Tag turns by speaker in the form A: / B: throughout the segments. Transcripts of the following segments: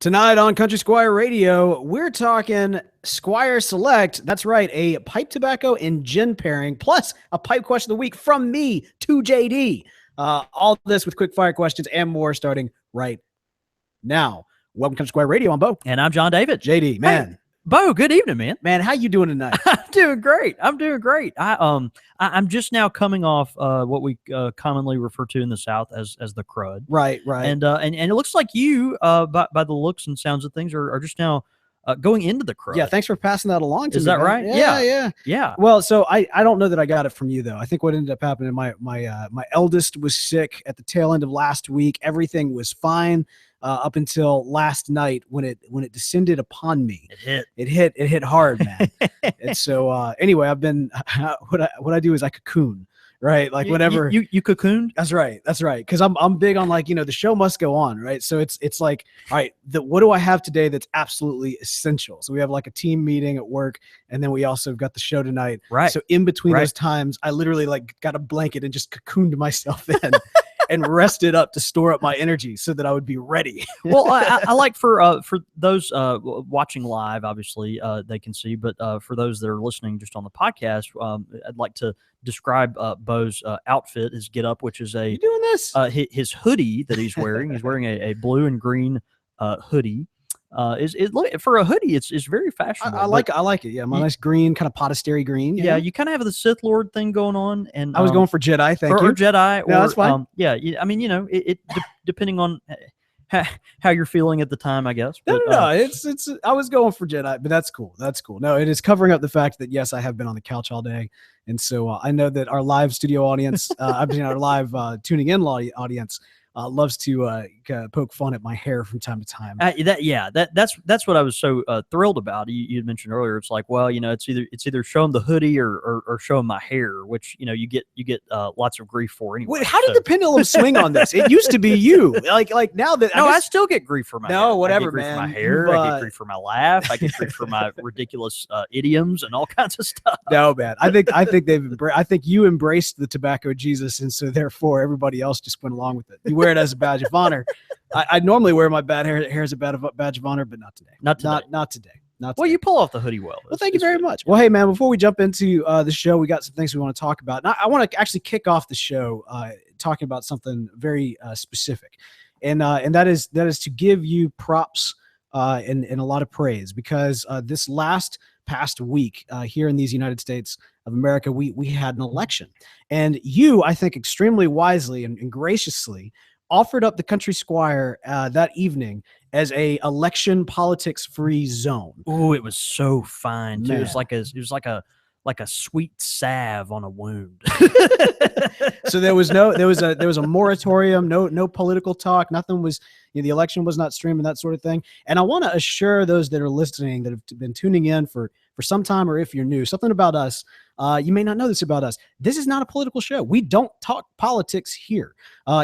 A: Tonight on Country Squire Radio, we're talking Squire Select. That's right, a pipe tobacco and gin pairing, plus a pipe question of the week from me to JD. All this with quick fire questions and more starting right now. Welcome to Country Squire Radio. I'm Bo.
B: And I'm John David.
A: JD, man.
B: Hey, Bo, good evening, man.
A: Man, how you doing tonight?
B: I'm doing great. I'm just now coming off what we commonly refer to in the South as the crud.
A: Right.
B: And it looks like you, by the looks and sounds of things, are just now going into the crud.
A: Yeah, thanks for passing that along to me.
B: Is that right?
A: Yeah. Well, so I don't know that I got it from you though. I think what ended up happening, my eldest was sick at the tail end of last week. Everything was fine. Up until last night when it descended upon me. It hit hard, man. And so anyway, I've been what I do is I cocoon, right? Like whatever
B: you cocooned.
A: That's right. Because I'm big on the show must go on, right? So it's like, all right, what do I have today that's absolutely essential? So we have like a team meeting at work, and then we also got the show tonight.
B: Right.
A: So in between those times, I literally got a blanket and just cocooned myself in. And rested up to store up my energy so that I would be ready.
B: Well, I like for those watching live, obviously they can see, but for those that are listening just on the podcast, I'd like to describe Bo's outfit, his get-up, which is
A: you doing this?
B: His hoodie that he's wearing. He's wearing a blue and green hoodie. For a hoodie, it's very fashionable.
A: I like it. Yeah, my nice green, kind of potastery green.
B: Yeah, you kind of have the Sith Lord thing going on, and
A: I was going for Jedi. Thank you.
B: Or Jedi.
A: No, that's fine.
B: I mean, depending on how you're feeling at the time, I guess. But,
A: no. It's. I was going for Jedi, but that's cool. No, it is covering up the fact that yes, I have been on the couch all day, and so I know that our live studio audience, our live tuning in audience. Loves to poke fun at my hair from time to time.
B: That's what I was so thrilled about. You had mentioned earlier. It's like, well, it's either show them the hoodie or show them my hair, which you get lots of grief for anyway.
A: Wait, how did the pendulum swing on this? It used to be you, like now that
B: I still get grief for my hair.
A: Whatever,
B: I get grief
A: man.
B: for my hair. I get grief for my laugh. I get grief for my ridiculous idioms and all kinds of stuff.
A: No, man. I think you embraced the tobacco Jesus, and so therefore everybody else just went along with it. You wear it as a badge of honor. I normally wear my bad hair as a badge of honor, but not today. Not today.
B: Well, you pull off the hoodie well.
A: Well, thank you very much. Well, hey, man, before we jump into the show, we got some things we want to talk about. And I want to actually kick off the show talking about something very specific, and that is to give you props and a lot of praise, because this past week here in these United States of America, we had an election, and you, I think, extremely wisely and graciously offered up the Country Squire that evening as a election politics free zone.
B: Oh, it was so fine too.
A: Man.
B: It was like a sweet salve on a wound.
A: So there was a moratorium, no political talk, nothing was, the election was not streamed and that sort of thing. And I want to assure those that are listening, that have been tuning in for some time, or if you're new, something about us. You may not know this about us. This is not a political show. We don't talk politics here.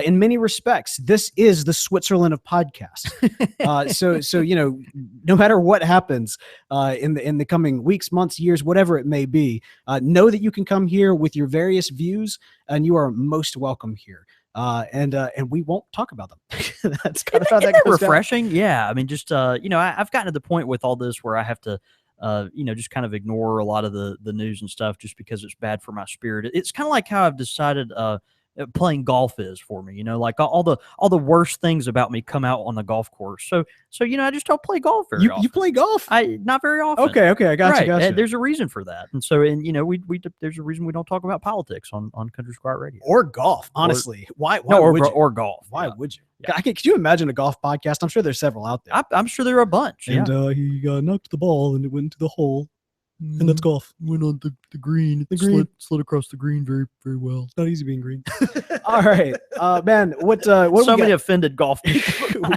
A: In many respects, this is the Switzerland of podcasts. So no matter what happens in the coming weeks, months, years, whatever it may be, know that you can come here with your various views, and you are most welcome here. And we won't talk about them. That's kind of how that goes
B: refreshing.
A: down.
B: Yeah, I mean, just I've gotten to the point with all this where I have to just kind of ignore a lot of the news and stuff just because it's bad for my spirit. It's kind of like how I've decided playing golf is for me. Like all the worst things about me come out on the golf course. So I just don't play golf very often.
A: You play golf?
B: Not very often.
A: Okay, I got you.
B: There's a reason for that, and so we there's a reason we don't talk about politics on Country Squire Radio
A: or golf. Honestly, why
B: or golf?
A: Why would you? Yeah. Could you imagine a golf podcast? I'm sure there's several out there.
B: I'm sure there are a bunch.
A: And he knocked the ball and it went into the hole. And that's golf.
B: Went on the green. Slid across the green very, very well.
A: It's not easy being green. All right, man. What
B: so many offended golf people.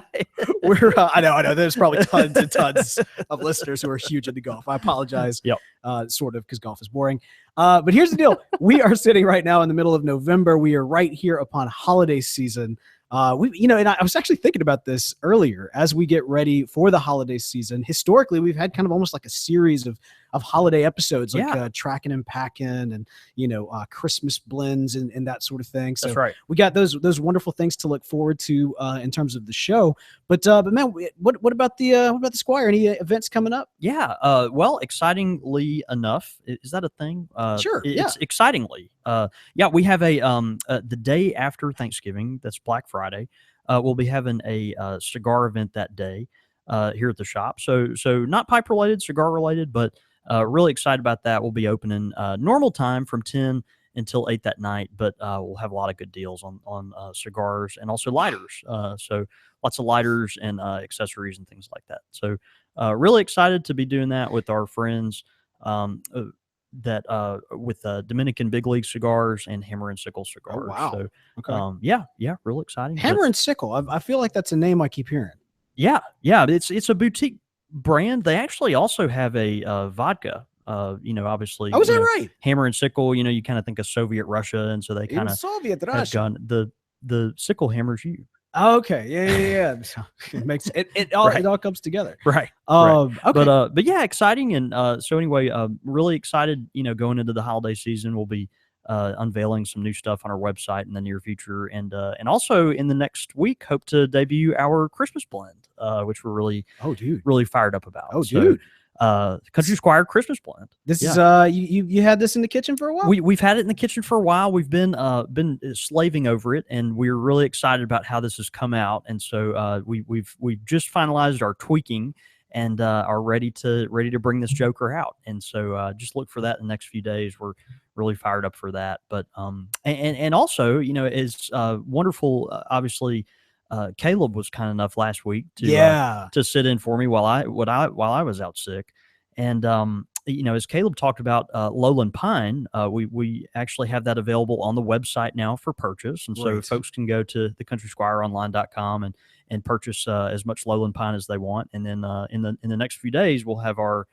A: I know. There's probably tons and tons of listeners who are huge into golf. I apologize.
B: Yep.
A: Sort of, because golf is boring. But here's the deal. We are sitting right now in the middle of November. We are right here upon holiday season. And I was actually thinking about this earlier as we get ready for the holiday season. Historically, we've had kind of almost like a series of of holiday episodes, like
B: Yeah.
A: tracking and packing, and Christmas blends and that sort of thing. So
B: That's right.
A: we got those wonderful things to look forward to in terms of the show. But man, what about the Squire? Any events coming up?
B: Yeah. Well, excitingly enough, is that a thing?
A: Sure, yeah.
B: It's excitingly. Yeah, we have the day after Thanksgiving. That's Black Friday. We'll be having a cigar event that day here at the shop. So not pipe related, cigar related, but really excited about that. We'll be opening normal time from 10 until 8 that night, but we'll have a lot of good deals on cigars and also lighters. So lots of lighters and accessories and things like that. So really excited to be doing that with our friends with Dominican Big League Cigars and Hammer and Sickle Cigars.
A: Oh, wow.
B: So
A: Okay.
B: yeah, real exciting.
A: Hammer and Sickle. I feel like that's a name I keep hearing.
B: Yeah, it's a boutique brand. They actually also have a vodka. Obviously.
A: Oh, is that right?
B: Hammer and Sickle. You kind of think of Soviet Russia, and so they kind of
A: Soviet
B: have
A: Russia.
B: gone the sickle hammers you.
A: Okay, yeah. So it makes it all comes together.
B: Right.
A: Okay.
B: But yeah, exciting. And so anyway, really excited. Going into the holiday season, we'll be unveiling some new stuff on our website in the near future, and also in the next week, hope to debut our Christmas blend, which we're really fired up about.
A: Dude.
B: Country Squire Christmas blend.
A: This is you had this in the kitchen for a while?
B: We've had it in the kitchen for a while. We've been slaving over it, and we're really excited about how this has come out. And so we've just finalized our tweaking and are ready to bring this joker out. And so just look for that in the next few days. We're really fired up for that. But and also, it's wonderful. Obviously, Caleb was kind enough last week to sit in for me while I was out sick. And as Caleb talked about Lowland Pine, we actually have that available on the website now for purchase. And so folks can go to thecountrysquireonline.com and purchase as much Lowland Pine as they want. And then in the next few days, we'll have our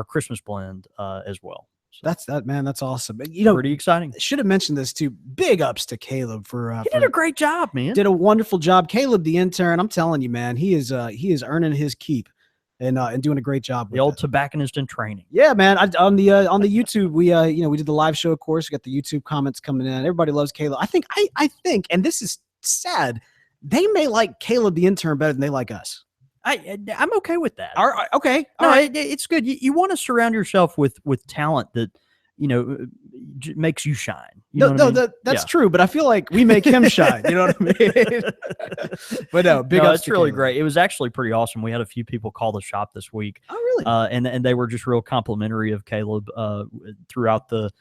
B: Christmas blend as well. So
A: that's awesome.
B: Pretty exciting.
A: Should have mentioned this too. Big ups to Caleb for
B: he did a great job, man.
A: Did a wonderful job. Caleb, the intern, I'm telling you, man, he is earning his keep and doing a great job.
B: The old tobacconist in training.
A: Yeah, man. On the YouTube, we we did the live show, of course. We got the YouTube comments coming in. Everybody loves Caleb. I think, and this is sad, they may like Caleb the intern better than they like us.
B: I'm okay with that.
A: Okay.
B: All right. It's good. You want to surround yourself with talent that, makes you shine.
A: That's true. But I feel like we make him shine. You know what I mean? But no, big ups.
B: It's really great. It was actually pretty awesome. We had a few people call the shop this week.
A: Oh, really?
B: And they were just real complimentary of Caleb throughout the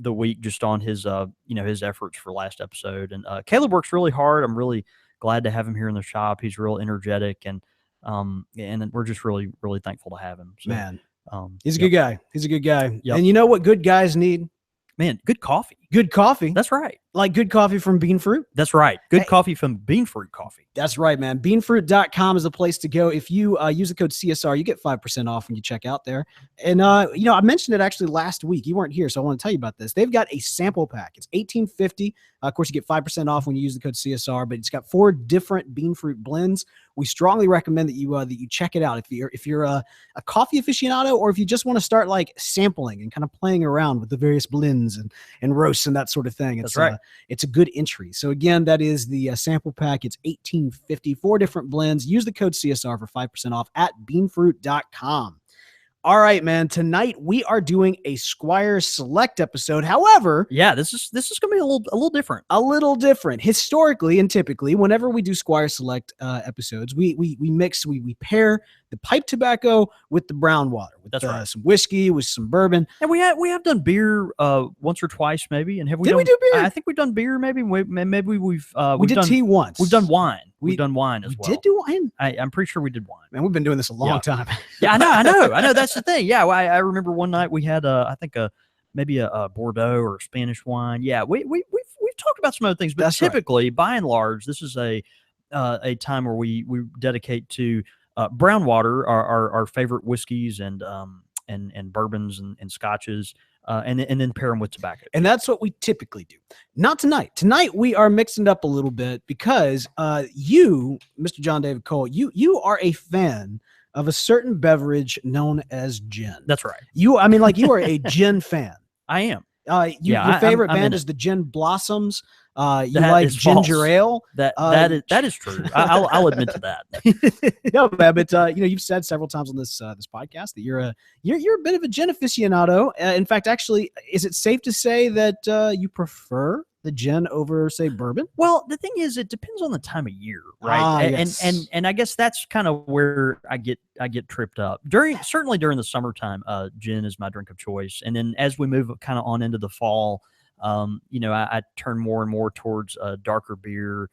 B: week, just on his his efforts for last episode. And Caleb works really hard. I'm really glad to have him here in the shop. He's real energetic, and we're just really, really thankful to have him. So,
A: man, he's a good guy. He's a good guy.
B: Yep.
A: And you know what good guys need?
B: Man, good coffee.
A: Good coffee.
B: That's right.
A: Like good coffee from Bean Fruit.
B: That's right. Good coffee from Bean Fruit Coffee.
A: That's right, man. Beanfruit.com is the place to go. If you use the code CSR, you get 5% off when you check out there. And, I mentioned it actually last week. You weren't here, so I want to tell you about this. They've got a sample pack. It's $18.50. Of course, you get 5% off when you use the code CSR, but it's got 4 different Bean Fruit blends. We strongly recommend that you check it out. If you're a coffee aficionado, or if you just want to start like sampling and kind of playing around with the various blends and roasts and that sort of thing.
B: That's right.
A: It's a good entry. So again, that is the sample pack. It's $18.50, 4 different blends. Use the code CSR for 5% off at beanfruit.com. All right, man. Tonight we are doing a Squire Select episode. However,
B: yeah, this is going to be a little different.
A: A little different. Historically and typically, whenever we do Squire Select episodes, we pair the pipe tobacco with the brown water, with some whiskey, with some bourbon.
B: And we have done beer once or twice, maybe. And have we?
A: Did we do beer?
B: I think we've done beer. Maybe we
A: did
B: done
A: tea once.
B: We've done wine. We've done wine as well.
A: We did do wine.
B: I'm pretty sure we did wine.
A: Man, we've been doing this a long time.
B: Yeah, I know. That's the thing. Yeah, I remember one night we had I think maybe a Bordeaux or a Spanish wine. Yeah, we've talked about some other things, but
A: that's
B: typically, by and large, this is a time where we dedicate to brown water, our favorite whiskeys and bourbons and scotches, and then pair them with tobacco.
A: And that's what we typically do. Not tonight. Tonight we are mixing it up a little bit because you, Mr. John David Cole, you are a fan of a certain beverage known as gin.
B: That's right.
A: You are a gin fan.
B: I am.
A: Your favorite band is the Gin Blossoms. You
B: that
A: like ginger
B: false.
A: ale.
B: That is true. I'll admit to that.
A: No, man, but you've said several times on this podcast that you're a bit of a gin aficionado. In fact, actually, is it safe to say that you prefer the gin over, say, bourbon?
B: Well, the thing is, it depends on the time of year, right?
A: Yes.
B: And I guess that's kind of where I get tripped up. Certainly during the summertime, gin is my drink of choice, and then as we move kind of on into the fall, I turn more and more towards darker beer,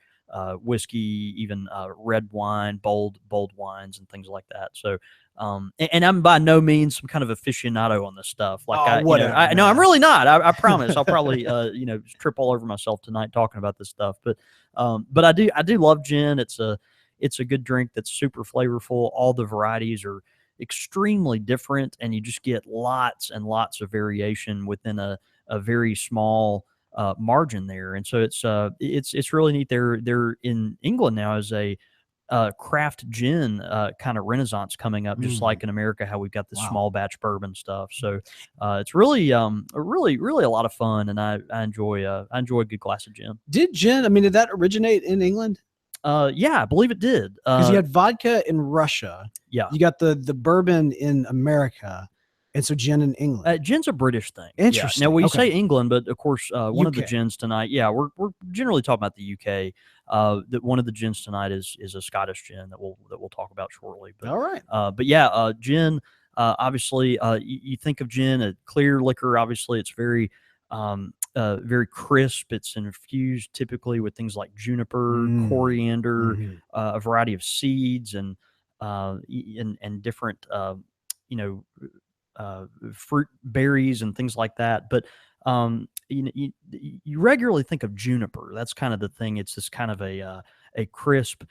B: whiskey, even red wine, bold wines, and things like that. So, and I'm by no means some kind of aficionado on this stuff. Like, no, I'm really not. I promise. I'll probably, trip all over myself tonight talking about this stuff. But I do love gin. It's a good drink that's super flavorful. All the varieties are extremely different, and you just get lots and lots of variation within a very small margin there. And so it's really neat. They're in England now as a craft gin kind of renaissance coming up, just like in America, how we've got this small batch bourbon stuff. So it's really a lot of fun, and I enjoy a good glass of gin.
A: Did gin? Did that originate in England?
B: Yeah, I believe it did.
A: Because you had vodka in Russia.
B: Yeah,
A: you got the bourbon in America. And so gin in England.
B: Gin's a British thing.
A: Interesting.
B: Yeah. Now we say England, but of course, one of the gins tonight. Yeah, we're generally talking about the UK. That one of the gins tonight is a Scottish gin that we'll talk about shortly. But,
A: all right.
B: But yeah, gin. Obviously, you think of gin, a clear liquor. Obviously, it's very crisp. It's infused typically with things like juniper, coriander, a variety of seeds, and different fruit berries and things like that. But you regularly think of juniper. That's kind of the thing. It's this kind of a crisp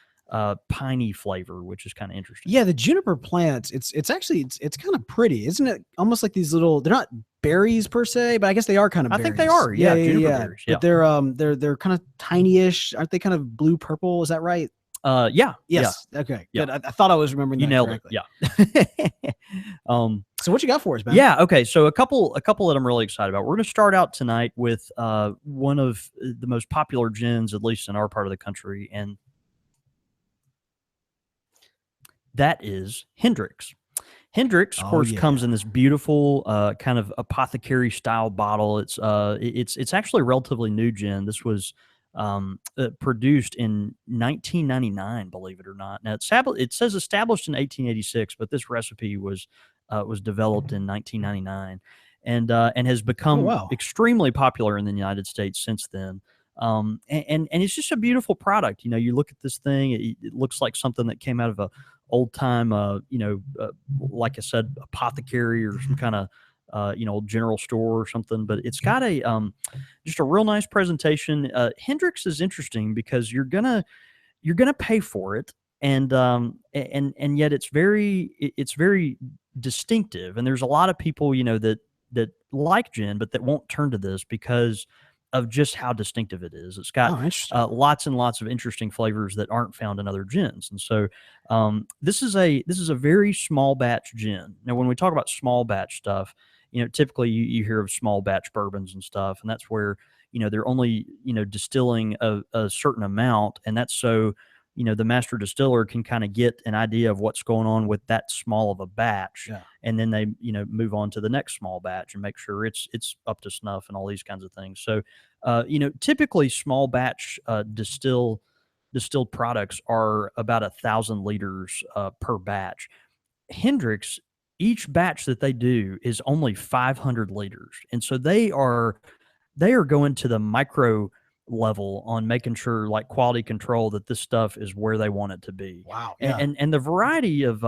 B: piney flavor, which is kind of interesting.
A: Yeah, the juniper plants, it's actually kind of pretty, isn't it? Almost like these little, they're not berries per se, but I guess they are kind of berries.
B: I think they are. Yeah, juniper berries.
A: Yeah. But they're kind of tiny-ish. Aren't they kind of blue purple? Is that right?
B: Yeah.
A: Yes. Yeah. Okay. Good. I thought I was remembering that.
B: You nailed
A: correctly.
B: it. Yeah.
A: So what you got for us, man?
B: Yeah. Okay. So a couple that I'm really excited about. We're going to start out tonight with one of the most popular gins, at least in our part of the country, and that is Hendrick's. Hendrick's, of course, comes in this beautiful kind of apothecary style bottle. It's actually a relatively new gin. This was produced in 1999, believe it or not. Now it says established in 1886, but this recipe was developed in 1999, and has become extremely popular in the United States since then. And it's just a beautiful product. You look at this thing, it looks like something that came out of a old time, like I said, apothecary or some kind of general store or something. But it's got just a real nice presentation. Hendrick's is interesting because you're gonna pay for it, and yet it's very distinctive. And there's a lot of people that like gin, but that won't turn to this because of just how distinctive it is. It's got lots and lots of interesting flavors that aren't found in other gins. And so this is a very small batch gin. Now, when we talk about small batch stuff, typically you hear of small batch bourbons and stuff, and that's where, they're only, distilling a certain amount. And that's so, the master distiller can kind of get an idea of what's going on with that small of a batch.
A: Yeah.
B: And then they, move on to the next small batch and make sure it's up to snuff and all these kinds of things. So, typically small batch distilled products are about 1,000 liters per batch. Hendrick's, each batch that they do is only 500 liters. And so they are going to the micro level on making sure, like, quality control, that this stuff is where they want it to be.
A: Wow. Yeah.
B: And the variety of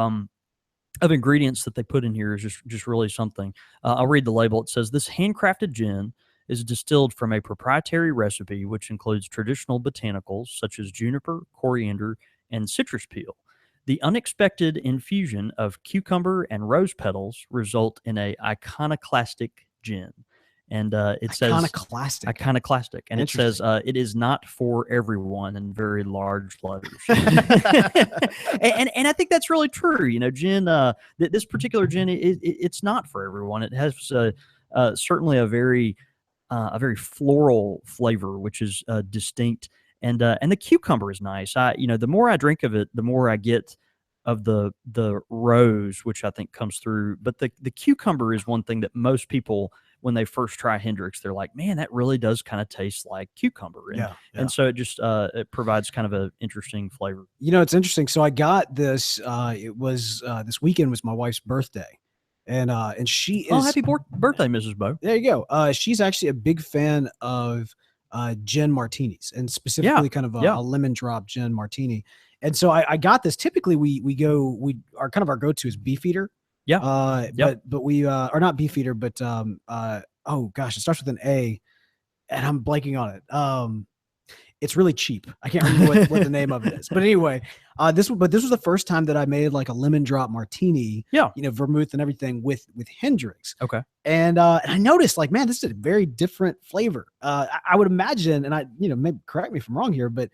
B: ingredients that they put in here is just really something. I'll read the label. It says, "This handcrafted gin is distilled from a proprietary recipe which includes traditional botanicals such as juniper, coriander, and citrus peel. The unexpected infusion of cucumber and rose petals result in a iconoclastic gin. and it says
A: Iconoclastic.
B: iconoclastic, and it says it is not for everyone in very large letters. and I think that's really true. You know, gin, this particular gin, it's not for everyone. It has certainly a very floral flavor, which is distinct, and the cucumber is nice. The more I drink of it, the more I get of the rose, which I think comes through. But the cucumber is one thing that most people, when they first try Hendrick's, they're like, man, that really does kind of taste like cucumber. And so it just it provides kind of an interesting flavor.
A: You know, it's interesting. So I got this. It was this weekend was my wife's birthday, and she is.
B: Oh, happy birthday, Mrs. Bo.
A: There you go. She's actually a big fan of gin martinis, and specifically kind of a lemon drop gin martini. And so I got this. Typically, our kind of our go-to is Beefeater.
B: Yeah.
A: But we are not Beefeater, but oh gosh, it starts with an A, and I'm blanking on it. It's really cheap. I can't remember what the name of it is. But anyway, this was the first time that I made like a lemon drop martini. Yeah. You know, vermouth and everything with Hendrick's.
B: Okay.
A: And I noticed, like, man, this is a very different flavor. I would imagine, and maybe correct me if I'm wrong here, but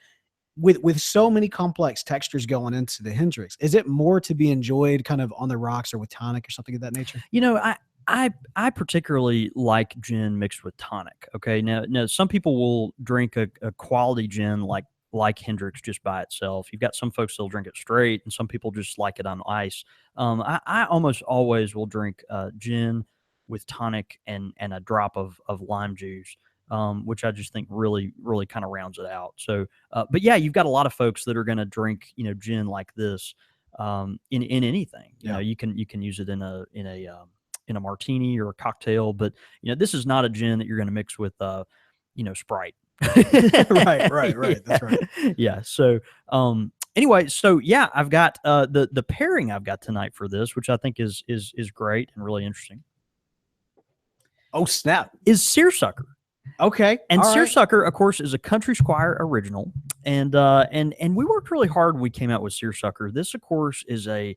A: with so many complex textures going into the Hendrick's, is it more to be enjoyed kind of on the rocks or with tonic or something of that nature?
B: You know, I particularly like gin mixed with tonic. Okay, now some people will drink a quality gin like Hendrick's just by itself. You've got some folks that'll drink it straight, and some people just like it on ice. I almost always will drink gin with tonic and a drop of lime juice. Which I just think really, really kind of rounds it out. So, but yeah, you've got a lot of folks that are going to drink, gin like this in anything. You know, you can use it in a martini or a cocktail, but this is not a gin that you're going to mix with, Sprite.
A: Right. That's right.
B: Yeah. So, anyway, so yeah, I've got the pairing I've got tonight for this, which I think is great and really interesting.
A: Oh snap!
B: Is seersucker.
A: Okay.
B: And Seersucker, of course, is a Country Squire original. And we worked really hard when we came out with Seersucker. This, of course, is a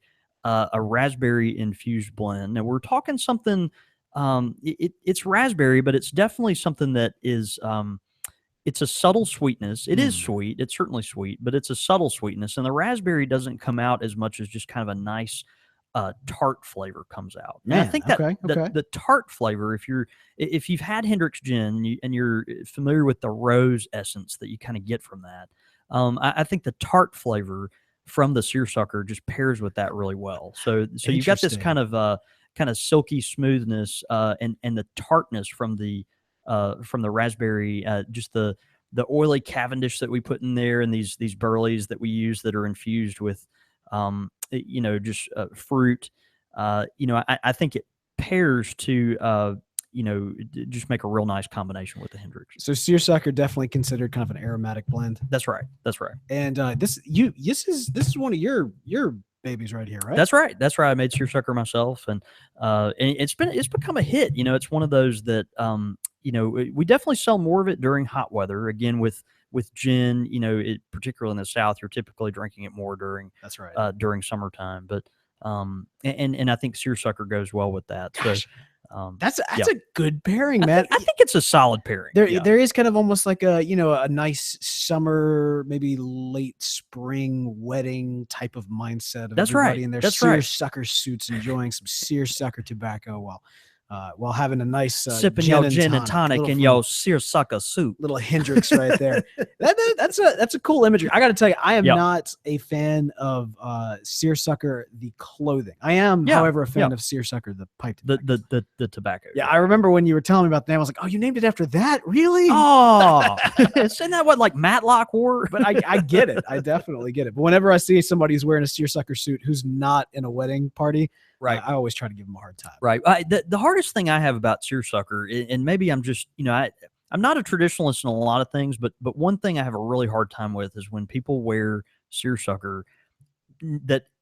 B: raspberry infused blend. Now we're talking something it's raspberry, but it's definitely something that is it's a subtle sweetness. It is sweet. It's certainly sweet, but it's a subtle sweetness. And the raspberry doesn't come out as much as just kind of a nice tart flavor comes out. Man, and I think that the tart flavor, if you've had Hendrick's gin and you're familiar with the rose essence that you kind of get from that, I think the tart flavor from the seersucker just pairs with that really well. So you've got this kind of silky smoothness and the tartness from the raspberry, just the oily Cavendish that we put in there, and these burleys that we use that are infused with just fruit. I think it pairs to just make a real nice combination with the Hendrick's.
A: So seersucker definitely considered kind of an aromatic blend.
B: That's right.
A: And this is one of your babies right here, right?
B: That's right. I made seersucker myself, and it's become a hit. It's one of those that we definitely sell more of it during hot weather. Again, with gin, particularly in the South, you're typically drinking it more during during summertime. But and I think seersucker goes well with that.
A: Gosh. So that's a good pairing, man.
B: I think it's a solid pairing.
A: There is kind of almost like a nice summer, maybe late spring wedding type of mindset of everybody in their seersucker suits enjoying some seersucker tobacco while having a nice
B: sipping your gin and tonic in your seersucker suit.
A: Little Hendrick's right there. That's a cool imagery. I got to tell you, I am not a fan of seersucker the clothing. I am, however, a fan of seersucker the pipe tobacco.
B: The tobacco.
A: Yeah, I remember when you were telling me about the name, I was like, oh, you named it after that? Really?
B: Oh, isn't that what like Matlock wore?
A: But I get it. I definitely get it. But whenever I see somebody who's wearing a seersucker suit who's not in a wedding party, right, I always try to give them a hard time.
B: Right. The hardest thing I have about seersucker, and maybe I'm just, I'm not a traditionalist in a lot of things, but one thing I have a really hard time with is when people wear seersucker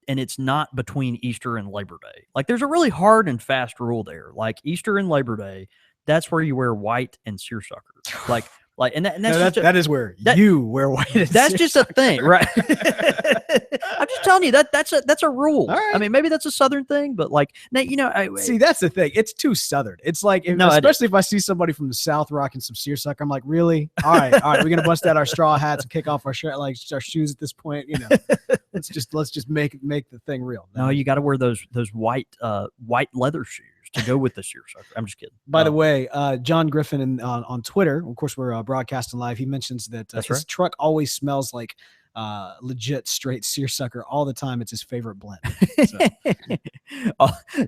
B: and it's not between Easter and Labor Day. Like there's a really hard and fast rule there. Like Easter and Labor Day, that's where you wear white and seersucker. Like Like, and that's
A: No, that is where
B: that-
A: you wear white.
B: that's just a thing, right? I'm just telling you that's a rule.
A: All right.
B: I mean, maybe that's a Southern thing, but like, now, you know,
A: See, that's the thing. It's too Southern. It's like,
B: No,
A: especially if I see somebody from the South rocking some seersucker, I'm like, really? All right, we're gonna bust out our straw hats and kick off our shirt, like our shoes at this point. You know, let's just make the thing real.
B: no, you got to wear those white leather shoes to go with the seersucker. I'm just kidding.
A: By the way, John Griffin on Twitter, of course, we're broadcasting live. He mentions that his
B: right.
A: truck always smells like legit straight seersucker all the time. It's his favorite blend. So.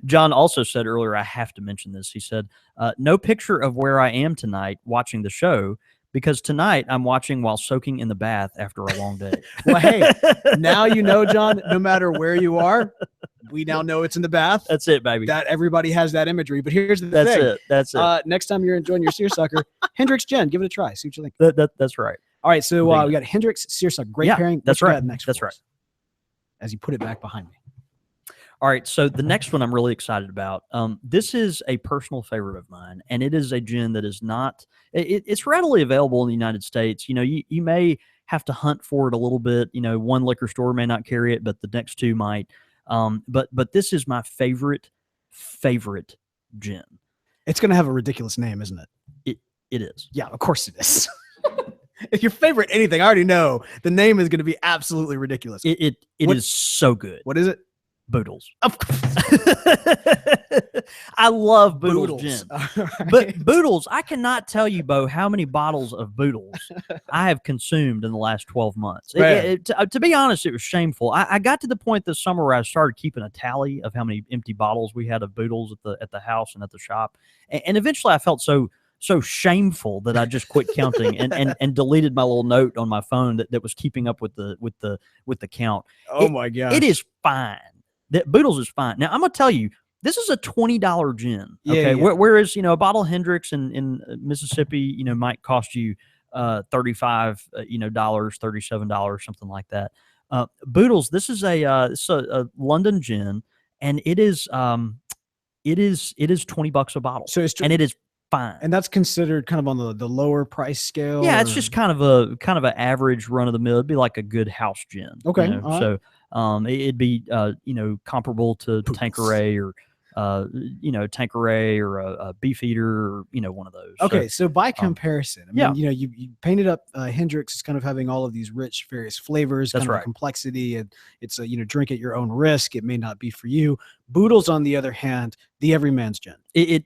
B: John also said earlier, I have to mention this. He said, no picture of where I am tonight watching the show, because tonight I'm watching while soaking in the bath after a long day.
A: Well, hey, now you know, John, no matter where you are, we now know it's in the bath.
B: That's it, baby.
A: That everybody has that imagery. But here's the
B: That's
A: thing.
B: it. That's it.
A: Next time you're enjoying your seersucker, Hendrix Gin, give it a try. See what you think.
B: That's right.
A: All right, so we got Hendrix seersucker. Great pairing.
B: That's
A: What you
B: right.
A: got next
B: That's
A: for
B: right.
A: us? As you put it back behind me.
B: All right, so the next one I'm really excited about. This is a personal favorite of mine, and it is a gin that is not. It's readily available in the United States. You know, you may have to hunt for it a little bit. You know, one liquor store may not carry it, but the next two might. But this is my favorite gin.
A: It's going to have a ridiculous name, isn't it?
B: It is.
A: Yeah, of course it is. If your favorite anything, I already know the name is going to be absolutely ridiculous.
B: It is so good.
A: What is it?
B: Boodles.
A: Of course.
B: I love Boodles gin.
A: Right.
B: But Boodles, I cannot tell you, Bo, how many bottles of Boodles I have consumed in the last 12 months. To be honest, it was shameful. I got to the point this summer where I started keeping a tally of how many empty bottles we had of Boodles at the house and at the shop. And eventually I felt so shameful that I just quit counting and deleted my little note on my phone that was keeping up with the count.
A: Oh my gosh.
B: It is fine. That Boodles is fine. Now I'm gonna tell you, this is a $20 gin. Okay.
A: Yeah.
B: Whereas, you know, a bottle of Hendrix in Mississippi, you know, might cost you $35 $37, something like that. Boodles, this is a London gin, and it is $20 a bottle.
A: So
B: and it is fine.
A: And that's considered kind of on the lower price scale.
B: Yeah, it's just kind of an average run of the mill. It'd be like a good house gin.
A: Okay.
B: You know? So it'd be comparable to Tanqueray or Tanqueray or a Beefeater, or one of those.
A: Okay, so by comparison, I mean,
B: yeah.
A: you painted up Hendrix as kind of having all of these rich, various flavors,
B: That's
A: kind of
B: right.
A: complexity, and it's a drink at your own risk. It may not be for you. Boodles, on the other hand, the everyman's gin.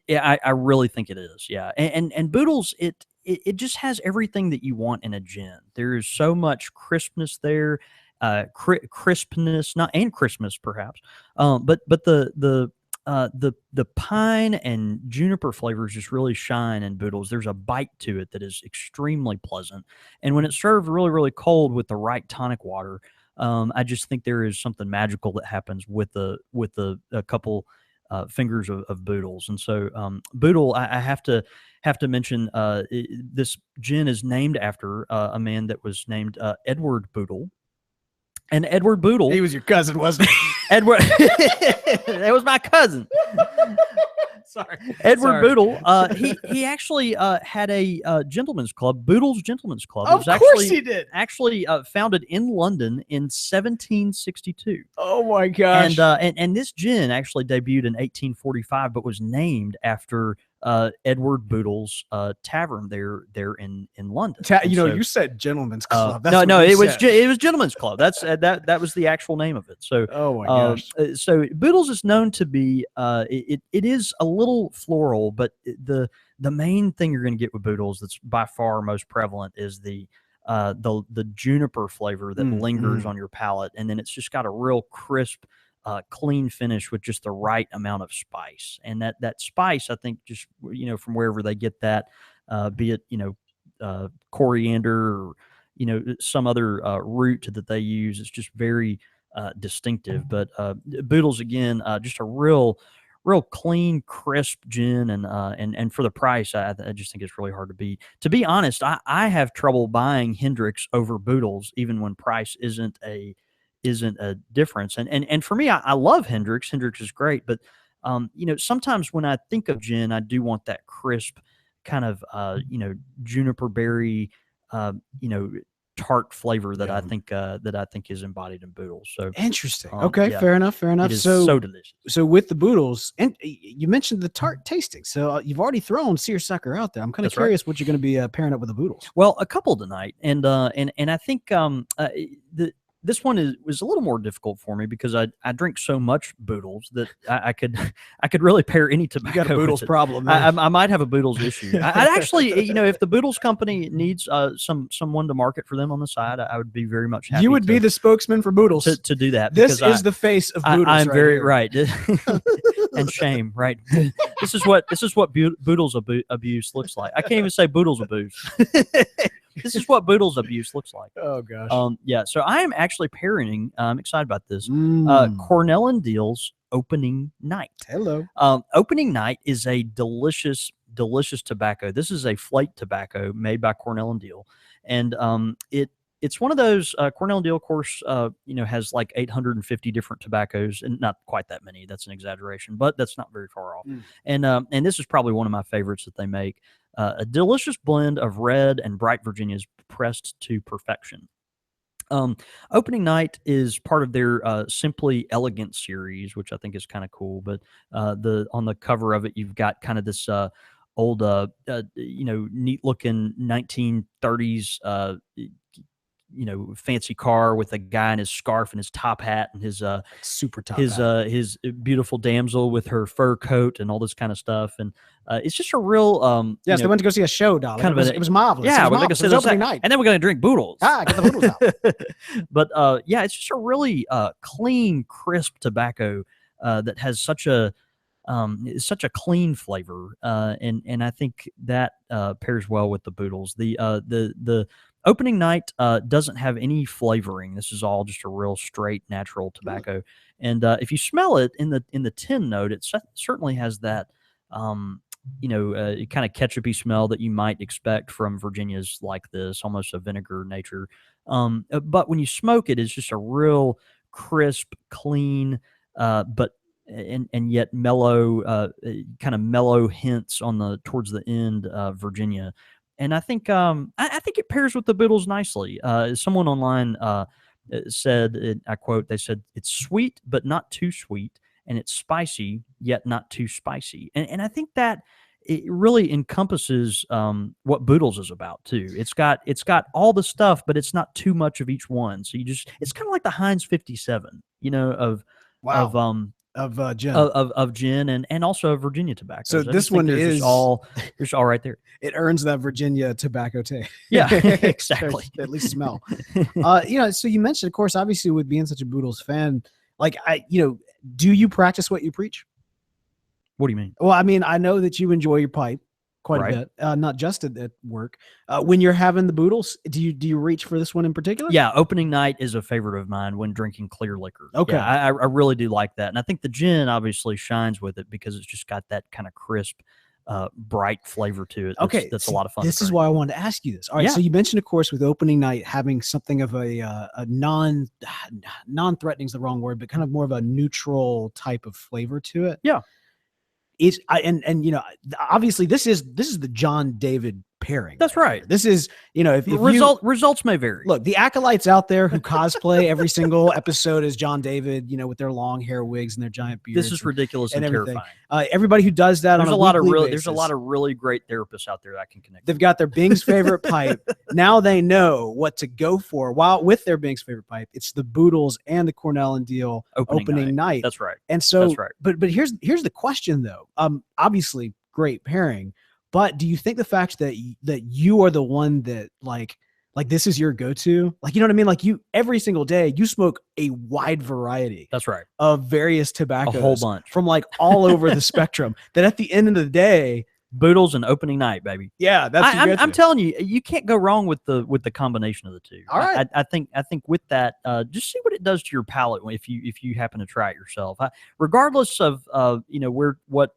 B: I really think it is. Yeah, and Boodles, it just has everything that you want in a gin. There is so much crispness there. Crispness, not and Christmas perhaps, but the pine and juniper flavors just really shine in Boodles. There's a bite to it that is extremely pleasant, and when it's served really, really cold with the right tonic water, I just think there is something magical that happens with a couple fingers of Boodles. And so Boodle, I have to mention this gin is named after a man that was named Edward Boodle. And Edward Boodle.
A: He was your cousin, wasn't he?
B: Edward. That was my cousin.
A: Sorry.
B: Edward Boodle. He actually had a gentleman's club, Boodles Gentleman's Club.
A: Of course he did.
B: Actually founded in London in 1762.
A: Oh my gosh.
B: And this gin actually debuted in 1845, but was named after Edward Boodle's tavern there in London.
A: You said gentleman's club.
B: No, it was gentleman's club. That's that was the actual name of it. So
A: oh my gosh.
B: So Boodles is known to be it is a little floral, but the main thing you're going to get with Boodles that's by far most prevalent is the juniper flavor that lingers on your palate, and then it's just got a real crisp, clean finish with just the right amount of spice. And that spice, I think, just from wherever they get that, be it coriander or some other root that they use, it's just very distinctive. But Boodles, again, just a real clean, crisp gin, and for the price, I just think it's really hard to beat. To be honest, I have trouble buying Hendrix over Boodles, even when price isn't a difference. And for me, I love Hendrix. Hendrix is great, but sometimes when I think of gin, I do want that crisp, kind of juniper berry, tart flavor that I think is embodied in Boodles. So
A: interesting. Okay, fair enough. Fair enough.
B: It is so delicious.
A: So with the Boodles, and you mentioned the tart tasting. So you've already thrown seersucker out there. I'm kind of curious what you're going to be pairing up with the Boodles.
B: Well, a couple tonight, and I think this one was a little more difficult for me because I drink so much Boodles that I could really pair any tobacco.
A: You got a Boodles problem.
B: I might have a Boodles issue. I'd actually, if the Boodles company needs someone to market for them on the side, I would be very much happy.
A: You would be the spokesman for Boodles
B: to do that.
A: This is the face of Boodles.
B: I'm very right. And shame, right? This is what Boodles abuse looks like. I can't even say Boodles abuse. This is what Boodles abuse looks like.
A: Oh gosh.
B: Yeah. So I am actually pairing. I'm excited about this. Cornell and Deal's Opening Night.
A: Hello.
B: Opening Night is a delicious tobacco. This is a flake tobacco made by Cornell and Deal, and it's one of those Cornell and Deal, of course, has like 850 different tobaccos, and not quite that many. That's an exaggeration, but that's not very far off. And this is probably one of my favorites that they make. A delicious blend of red and bright Virginias pressed to perfection. Opening Night is part of their Simply Elegant series, which I think is kind of cool. But on the cover of it, you've got kind of this old, neat looking 1930s fancy car with a guy in his scarf and his top hat and his
A: super top
B: his beautiful damsel with her fur coat and all this kind of stuff. And it's just a real
A: yes, they went to go see a show, darling. It was marvelous.
B: Yeah,
A: it was Opening Night.
B: And then we're going to drink Boodles.
A: Get the Boodles out.
B: But it's just a really clean, crisp tobacco that has such a clean flavor, and I think that pairs well with the Boodles. The Opening Night doesn't have any flavoring. This is all just a real straight, natural tobacco. And if you smell it in the tin note, it certainly has that kind of ketchupy smell that you might expect from Virginias like this, almost a vinegar nature. But when you smoke it, it's just a real crisp, clean, but and yet mellow, kind of mellow hints towards the end Virginia. And I think it pairs with the Boodles nicely. Someone online said, I quote, they said, "It's sweet but not too sweet, and it's spicy yet not too spicy." And I think that it really encompasses what Boodles is about too. It's got all the stuff, but it's not too much of each one. So it's kind of like the Heinz 57,
A: of gin,
B: of gin, and also Virginia tobacco.
A: So this one is
B: all right there.
A: It earns that Virginia tobacco taste.
B: Yeah, exactly.
A: At least smell. So you mentioned, of course, obviously with being such a Boodles fan, do you practice what you preach?
B: What do you mean?
A: Well, I mean, I know that you enjoy your pipe quite a bit, not just at work. When you're having the Boodles, do you reach for this one in particular?
B: Yeah, Opening Night is a favorite of mine when drinking clear liquor.
A: Okay.
B: Yeah, I really do like that. And I think the gin obviously shines with it because it's just got that kind of crisp, bright flavor to it. That's a lot of fun.
A: This is why I wanted to ask you this. All right, so you mentioned, of course, with Opening Night having something of a non-threatening is the wrong word, but kind of more of a neutral type of flavor to it.
B: Yeah.
A: Obviously this is the John David pairing.
B: That's right.
A: This is, if
B: results may vary.
A: Look, the acolytes out there who cosplay every single episode as John David, with their long hair wigs and their giant beards.
B: This is ridiculous and terrifying.
A: Everybody who does that, there's a lot
B: of really great therapists out there that can connect.
A: They've got their Bing's favorite pipe. Now they know what to go for. While with their Bing's favorite pipe, it's the Boodles and the Cornell and Deal opening night.
B: That's right.
A: And so,
B: that's right.
A: But here's the question though. Obviously great pairing. But do you think the fact that you are the one that like this is your go-to, you know what I mean? Like you every single day you smoke a wide variety.
B: That's right.
A: Of various tobaccos,
B: a whole bunch
A: from all over the spectrum. That at the end of the day,
B: Boodles and Opening Night, baby.
A: Yeah,
B: I'm telling you, you can't go wrong with the combination of the two.
A: All right.
B: I think with that, just see what it does to your palate if you happen to try it yourself. Regardless of what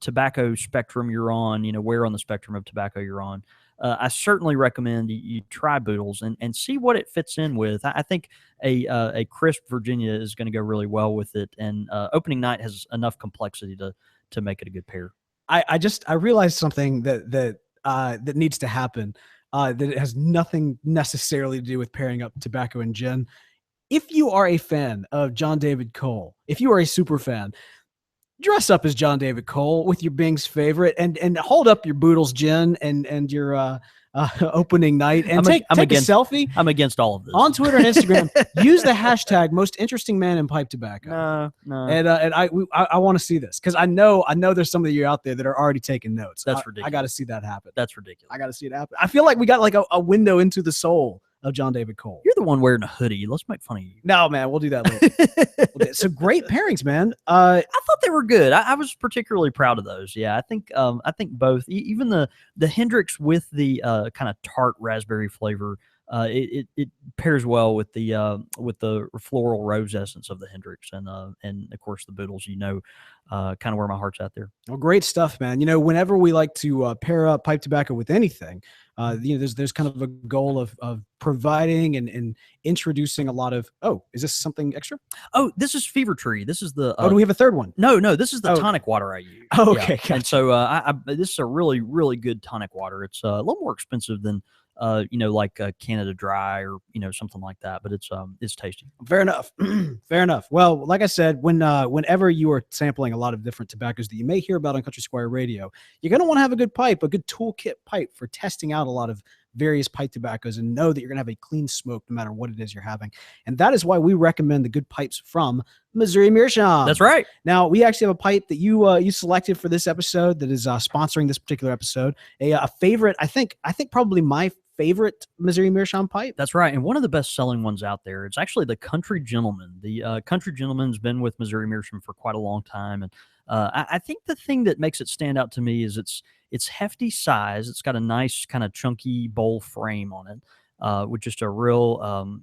B: tobacco spectrum you're on, where on the spectrum of tobacco you're on, I certainly recommend you try Boodles and see what it fits in with. I think a crisp Virginia is going to go really well with it, and Opening Night has enough complexity to make it a good pair.
A: I realized something that that needs to happen. That it has nothing necessarily to do with pairing up tobacco and gin. If you are a fan of John David Cole, if you are a super fan, dress up as John David Cole with your Bing's favorite, and hold up your Boodles gin and your opening night, and take a selfie.
B: I'm against all of this
A: on Twitter and Instagram. Use the hashtag most interesting man in pipe tobacco.
B: No.
A: And I want to see this, because I know there's some of you out there that are already taking notes.
B: That's ridiculous.
A: I got to see that happen.
B: That's ridiculous.
A: I got to see it happen. I feel like we got like a window into the soul of John David Cole.
B: You're the one wearing a hoodie. Let's make fun of you.
A: No, man, we'll do that later. So great pairings, man.
B: I thought they were good. I was particularly proud of those. Yeah, I think both, even the Hendrix with the kind of tart raspberry flavor, it pairs well with the floral rose essence of the Hendrix, and of course the Boodles. Kind of where my heart's at there.
A: Well, great stuff, man. Whenever we like to pair up pipe tobacco with anything, there's kind of a goal of providing and introducing a lot of. Oh, is this something extra?
B: Oh, this is Fever Tree. This is the.
A: Do we have a third one?
B: No, this is the tonic water I use.
A: Oh, okay.
B: Yeah. And so this is a really, really good tonic water. It's a little more expensive than like Canada Dry or something like that, but it's tasty.
A: Fair enough. Fair enough. Well, like I said, whenever you are sampling a lot of different tobaccos that you may hear about on Country Squire Radio, you're going to want to have a good toolkit pipe for testing out a lot of various pipe tobaccos, and know that you're going to have a clean smoke no matter what it is you're having. And that is why we recommend the good pipes from Missouri Meerschaum.
B: That's right.
A: Now, we actually have a pipe that you selected for this episode that is sponsoring this particular episode. A favorite, I think probably my favorite Missouri Meerschaum pipe.
B: That's right. And one of the best selling ones out there, it's actually the Country Gentleman. The Country Gentleman's been with Missouri Meerschaum for quite a long time. And I think the thing that makes it stand out to me is its hefty size. It's got a nice kind of chunky bowl frame on it, with just a real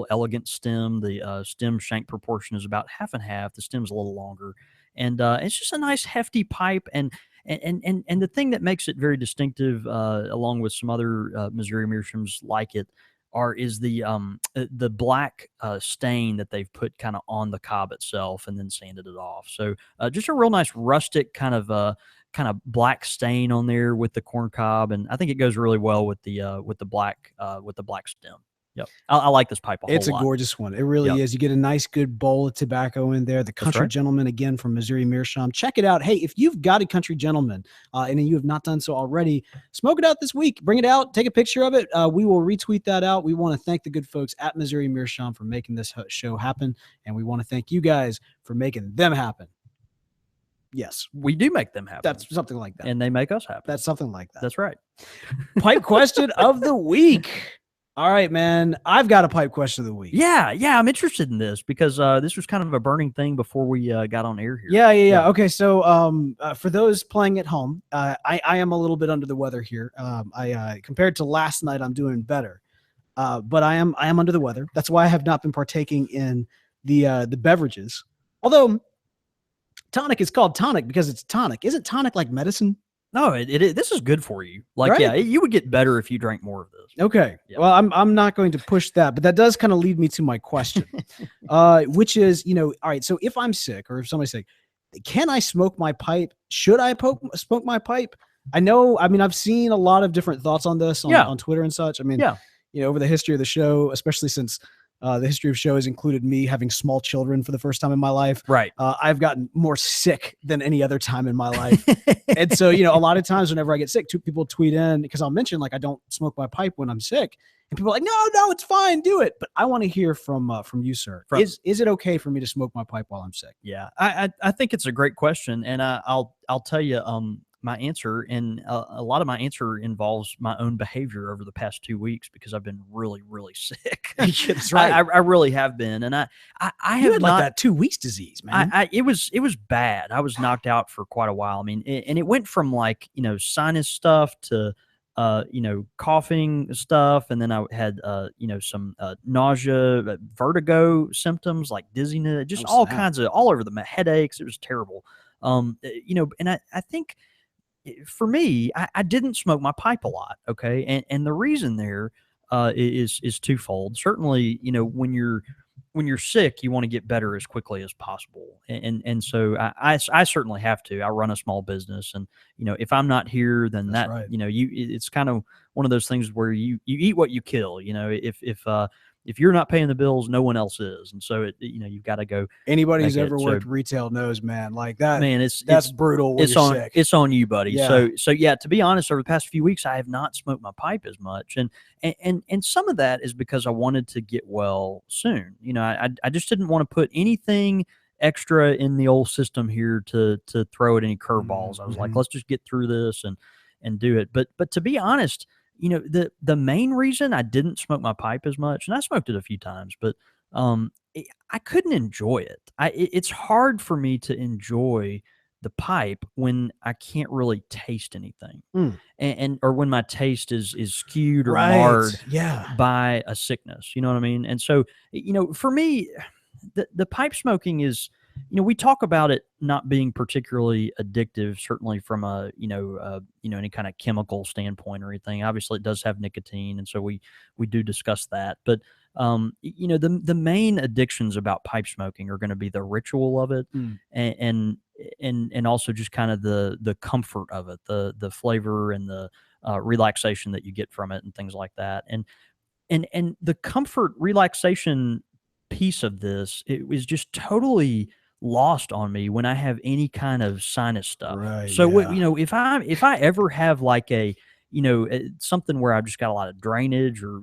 B: elegant stem. The stem shank proportion is about half and half. The stem's a little longer. And it's just a nice hefty pipe. And the thing that makes it very distinctive, along with some other Missouri Meerschaums like it, is the black stain that they've put kind of on the cob itself and then sanded it off. So just a real nice rustic kind of black stain on there with the corn cob, and I think it goes really well with the black stem. Yep. I like this pipe a whole lot.
A: It's a gorgeous one. It really is. You get a nice, good bowl of tobacco in there. The Country Gentleman, again, from Missouri Meerschaum. Check it out. Hey, if you've got a Country Gentleman and you have not done so already, smoke it out this week. Bring it out. Take a picture of it. We will retweet that out. We want to thank the good folks at Missouri Meerschaum for making this show happen, and we want to thank you guys for making them happen. Yes.
B: We do make them happen.
A: That's something like that.
B: And they make us happen.
A: That's something like that.
B: That's right.
A: Pipe question of the week. All right, man. I've got a pipe question of the week.
B: Yeah. I'm interested in this because this was kind of a burning thing before we got on air here.
A: Yeah. Okay, so for those playing at home, I am a little bit under the weather here. I compared to last night, I'm doing better, but I am under the weather. That's why I have not been partaking in the beverages. Although tonic is called tonic because it's tonic. Isn't tonic like medicine?
B: No, this is good for you. Like,
A: right?
B: Yeah, you would get better if you drank more of this.
A: Okay. Yep. Well, I'm not going to push that, but that does kind of lead me to my question, which is, all right, so if I'm sick or if somebody's sick, can I smoke my pipe? Should I smoke my pipe? I've seen a lot of different thoughts on this on Twitter and such. Over the history of the show, especially since the history of show has included me having small children for the first time in my life.
B: Right.
A: I've gotten more sick than any other time in my life. And so, a lot of times whenever I get sick, people tweet in because I'll mention like I don't smoke my pipe when I'm sick. And people are like, no, it's fine. Do it. But I want to hear from you, sir. Is it okay for me to smoke my pipe while I'm sick?
B: Yeah, I think it's a great question. And I'll tell you, my answer, and a lot of my answer involves my own behavior over the past 2 weeks because I've been really, really sick.
A: That's right.
B: I really have been, and I
A: have
B: not
A: like that 2 weeks disease, man.
B: It was bad. I was knocked out for quite a while. And it went from like sinus stuff to coughing stuff, and then I had some nausea, vertigo symptoms like dizziness, just all kinds of all over the headaches. It was terrible. And I think. For me, I didn't smoke my pipe a lot, okay? And the reason there is twofold. Certainly, when you're when you're sick, you want to get better as quickly as possible. And so I certainly have to. I run a small business, and if I'm not here, then
A: That's
B: that
A: right.
B: it's kind of one of those things where you eat what you kill. If you're not paying the bills, no one else is, and so you've got to go.
A: Anybody who's
B: make
A: ever
B: it.
A: worked
B: So,
A: retail knows, man, like that.
B: man,
A: That's brutal when
B: it's
A: you're
B: on
A: sick.
B: it's on you, buddy.
A: Yeah.
B: So yeah, to be honest, over the past few weeks, I have not smoked my pipe as much, and some of that is because I wanted to get well soon. I just didn't want to put anything extra in the old system here to throw at any curveballs. I was like, let's just get through this and do it. But to be honest, the main reason I didn't smoke my pipe as much, and I smoked it a few times, but I couldn't enjoy it. It's hard for me to enjoy the pipe when I can't really taste anything, and or when my taste is skewed or marred by a sickness. You know what I mean? And so for me, the pipe smoking is, we talk about it not being particularly addictive, certainly from a any kind of chemical standpoint or anything. Obviously, it does have nicotine, and so we do discuss that. But the main addictions about pipe smoking are going to be the ritual of it, and also just kind of the comfort of it, the flavor and the relaxation that you get from it, and things like that. And the comfort relaxation piece of this, it was just totally lost on me when I have any kind of sinus stuff.
A: Right,
B: So
A: yeah.
B: if I ever have like a something where I've just got a lot of drainage or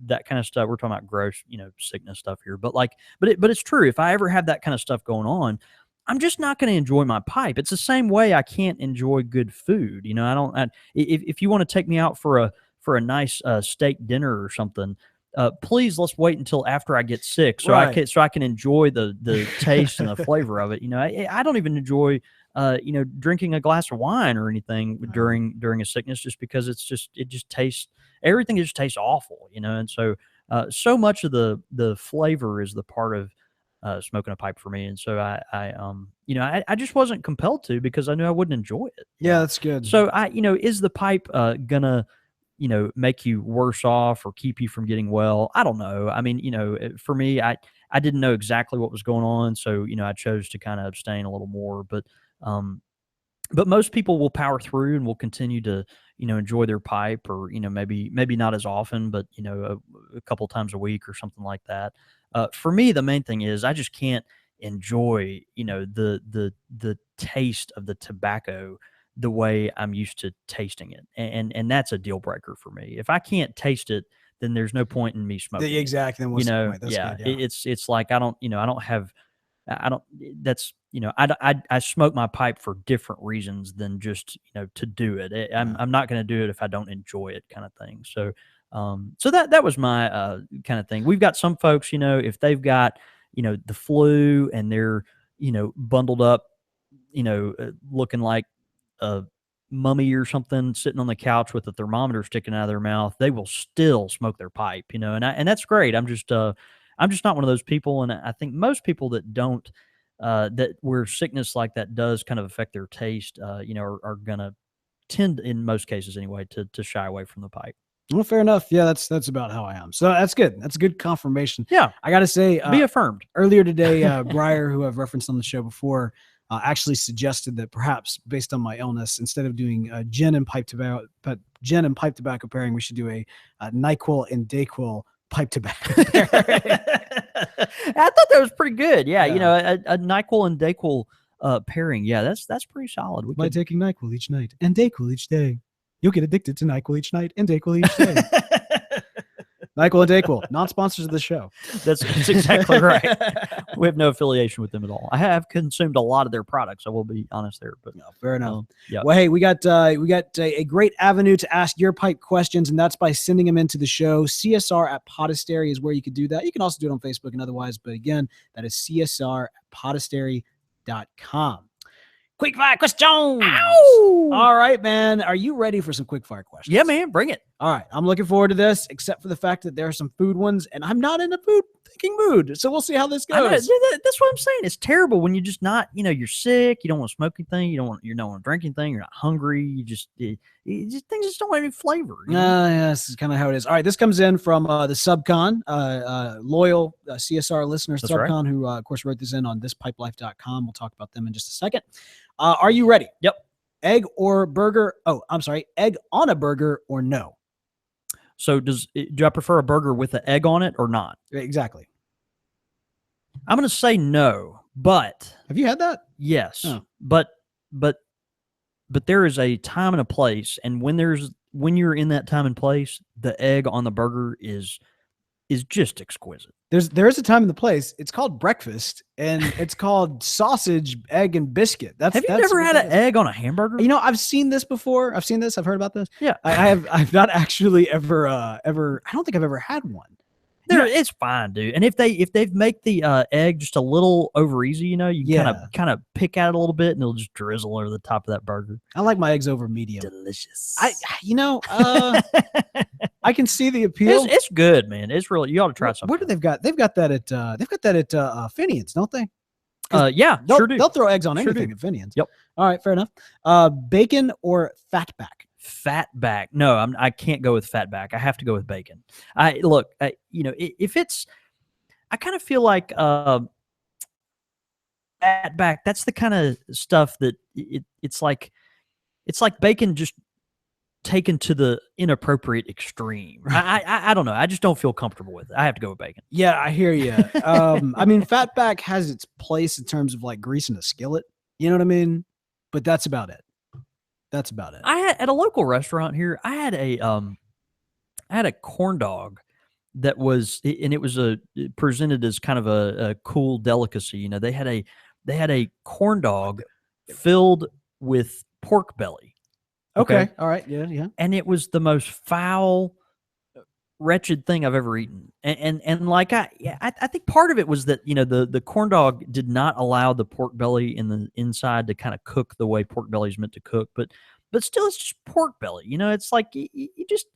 B: that kind of stuff, we're talking about gross sickness stuff here, but it's true. If I ever have that kind of stuff going on, I'm just not going to enjoy my pipe. It's the same way I can't enjoy good food. If you want to take me out for a nice steak dinner or something, please, let's wait until after I get sick so I can enjoy the taste and the flavor of it. I don't even enjoy drinking a glass of wine or anything during a sickness, just because everything just tastes awful. And so so much of the flavor is the part of smoking a pipe for me. And so I just wasn't compelled to, because I knew I wouldn't enjoy it.
A: Yeah, that's good.
B: So is the pipe gonna make you worse off or keep you from getting well? I don't know. I mean, for me, I didn't know exactly what was going on, so I chose to kind of abstain a little more. But most people will power through and will continue to enjoy their pipe, or maybe not as often, but a couple times a week or something like that. For me, the main thing is I just can't enjoy the taste of the tobacco the way I'm used to tasting it, and that's a deal breaker for me. If I can't taste it, then there's no point in me smoking.
A: Exactly. What's the point? That's
B: yeah,
A: good,
B: it's like I don't have. I don't. That's I smoke my pipe for different reasons than just to do it. I'm not going to do it if I don't enjoy it, kind of thing. So so that was my kind of thing. We've got some folks, if they've got the flu and they're bundled up, looking like a mummy or something, sitting on the couch with a thermometer sticking out of their mouth, they will still smoke their pipe, and that's great. I'm just not one of those people, and I think most people that don't, that where sickness like that does kind of affect their taste, are gonna tend, in most cases anyway, to shy away from the pipe.
A: Well, fair enough. Yeah, that's about how I am. So that's good. That's a good confirmation.
B: Yeah,
A: I got to say,
B: be affirmed.
A: Earlier today, Briar, who I've referenced on the show before, actually suggested that perhaps, based on my illness, instead of doing gin and pipe tobacco pairing, we should do a NYQuil and Dayquil pipe tobacco pairing.
B: I thought that was pretty good. Yeah. A NYQuil and Dayquil pairing. Yeah, that's pretty solid.
A: By taking NYQuil each night and Dayquil each day, you'll get addicted to NYQuil each night and Dayquil each day. NYQuil and Dayquil, not sponsors of the show.
B: That's exactly right. We have no affiliation with them at all. I have consumed a lot of their products. I will be honest there, but
A: no, fair enough.
B: Yeah.
A: Well, hey, we got a great avenue to ask your pipe questions, and that's by sending them into the show. CSR@Podastery is where you could do that. You can also do it on Facebook and otherwise, but again, that is CSR@Podastery.com. Quickfire questions.
B: Ow!
A: All right, man. Are you ready for some quickfire questions?
B: Yeah, man. Bring it.
A: All right. I'm looking forward to this, except for the fact that there are some food ones, and I'm not into food thinking mood. So we'll see how this
B: I know,
A: goes.
B: that's what I'm saying. It's terrible when you're just not, you're sick. You don't want to smoke anything. You don't want to drink anything. You're not hungry. Things just don't have any flavor.
A: Yeah, this is kind of how it is. All right, this comes in from the Subcon, loyal CSR listener,
B: That's
A: Subcon,
B: right.
A: who, of course, wrote this in on thispipelife.com. We'll talk about them in just a second. Are you ready?
B: Yep.
A: Egg or burger? Oh, I'm sorry. Egg on a burger or no?
B: So do I prefer a burger with an egg on it or not?
A: Exactly.
B: I'm going to say no, but
A: have you had that?
B: Yes,
A: oh.
B: but there is a time and a place, and when you're in that time and place, the egg on the burger is just exquisite.
A: There is a time and the place. It's called breakfast, and it's called sausage, egg, and biscuit. Have you
B: never had an egg on a hamburger?
A: I've seen this before. I've heard about this.
B: Yeah,
A: I've not actually ever. I don't think I've ever had one.
B: It's fine, dude. And if they make the egg just a little over easy, you kind of pick at it a little bit, and it'll just drizzle over the top of that burger.
A: I like my eggs over medium.
B: Delicious.
A: I can see the appeal.
B: It's good, man. It's really, you ought to try something.
A: Where do they've got that at Finian's, don't they?
B: Yeah, sure do.
A: They'll throw eggs on anything at Finian's.
B: Yep.
A: All right, fair enough. Bacon or fatback?
B: Fatback. No, I can't go with fatback. I have to go with bacon. If it's, I kind of feel like fatback. That's the kind of stuff that it's like bacon just taken to the inappropriate extreme. I don't know. I just don't feel comfortable with it. I have to go with bacon.
A: Yeah, I hear you. I mean, fatback has its place in terms of like greasing a skillet. You know what I mean? But that's about it.
B: I had at a local restaurant here. I had a corn dog that was, and it was presented as kind of a cool delicacy. They had a corn dog filled with pork belly.
A: Okay. All right. Yeah.
B: And it was the most foul, wretched thing I've ever eaten. And like I think part of it was that the corn dog did not allow the pork belly in the inside to kind of cook the way pork belly is meant to cook, but still it's just pork belly. It's like you just